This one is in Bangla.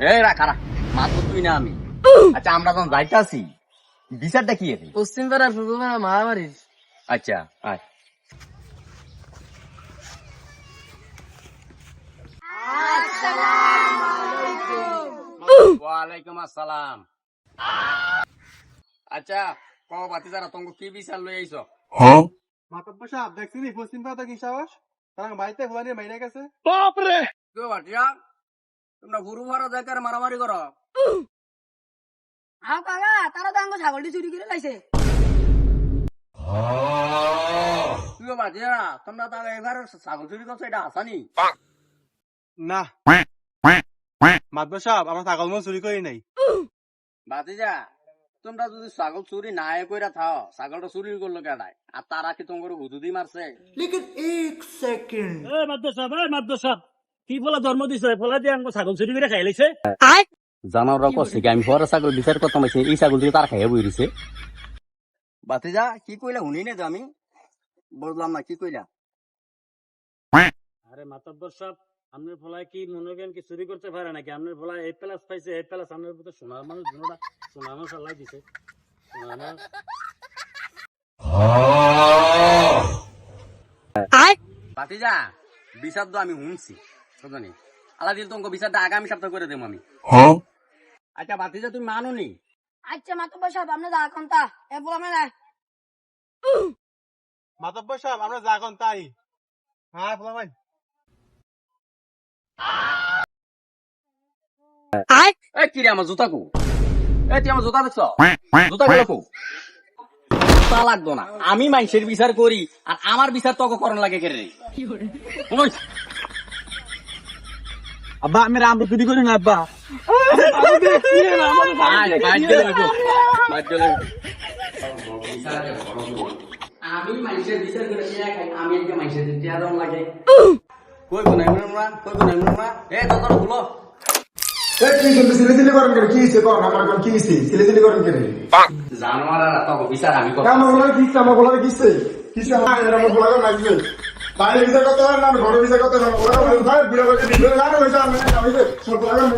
এই রাখা মাত্র তুই না আমি। আচ্ছা আমরা যখন যাইতাছি বিচারটা কি এর? পশ্চিম পাড়ার পূর্ব পাড়া মারামারির। আচ্ছা আয়। ওয়ালাইকুম আসসালাম। আচ্ছা ক বাতিজারা তোমাকে কি বিচার লই আইছো? মাতব্বর সাহেব দেখছিনি পশ্চিম পাতা কি সাহস তারা বাড়িতে ঘোরা নিয়ে মাইরা গেছে। কেউ বাটিয়া তোমরা গুরু মারা যাইতে আর মারামারি করো? আও কাকা তারা তো আঙ্গ ছাগলটি চুরি করে লাইছে। কেউ বাটিয়া তোমরা তো এবার ছাগল চুরি করছো, এটা আসানি? না মাতব্বর সাহেব আমরা ছাগল মো চুরি করি নাই। বাতিজা তোমরা যদি ছাগল চুরি না কইরা থাও, ছাগলটা চুরি করলো কেডায়? আর তারা কি তোমার হুদুদি মারছে? মাদ্রাসা কি বলা জন্ম দিছে ফলা দিয়ে আমাকে ছাগল চুরি করে খাই লাইছে। জানাওরা করছে কি আমি পরে ছাগল বিচার করতাম, এই ছাগল দিয়ে তার খাইয়া বই দিছে। বাতিজা কি কইলা শুনি না তো আমি বুঝলাম না কি কইলা। আরে মাতব্বর সাহেব আপনার ফলায় কি মনে করেন কি চুরি করতে পারে নাকি? আপনার ফলায় এই প্লাস পাইছে, এই প্লাস আপনার ভিতরে সোনার মানুষ দুটা সোনার মানুষ আল্লাহ দিছে। সোনার মানুষ বাতিজা বিচার তো আমি শুনছি বুঝলি, আল্লাহ দিল তোমাকে বিচারটা আগামী সপ্তাহ করে দেবো আমি। আচ্ছা বাতিজা তুমি মানো নি? আচ্ছা মাতব্বর সাহেব আপনি যা কোনটা এ বলা মেলা। মাতব্বর সাহেব আমরা যা এখন তাই। হ্যাঁ বলা ভাই এই কিরে আমার জুতা কো? এই তুই আমার জুতা দেখছ? জুতা গুলো কো? জুতা লাগতো না, আমি মানুষের বিচার করি আর আমার বিচার তোকে করণ লাগে কে রে? ওই, আব্বা আমি আমরা চুরি করি না আব্বা। আয়, বাইর গেলে দেখো, বাইর গেলে। আমি মানুষের বিচার করে টিয়া খাই, আমি একটা মানুষের টিয়া দাম লাগে। কই কোনাই মরা, কই কোনাই মরা? এই দরজা খুলো। সিলেসিলি করেন কেন? কি হয়েছে কন? আমার কোন কি হয়েছে? সিলেসিলি করেন কেন? জানোয়ারা তোকে বিচার আমি করব। আমার বলার কিসছে? আমার বলার কিসছে? কিসছে আমার বলার লাগবে? বাইরে বিচার করতে পারেন না, ঘরে বিচার করতে পারেন। ওরা ভাই বুড়া বলছে ভিডিও গান হয়েছে, আমি সব বলার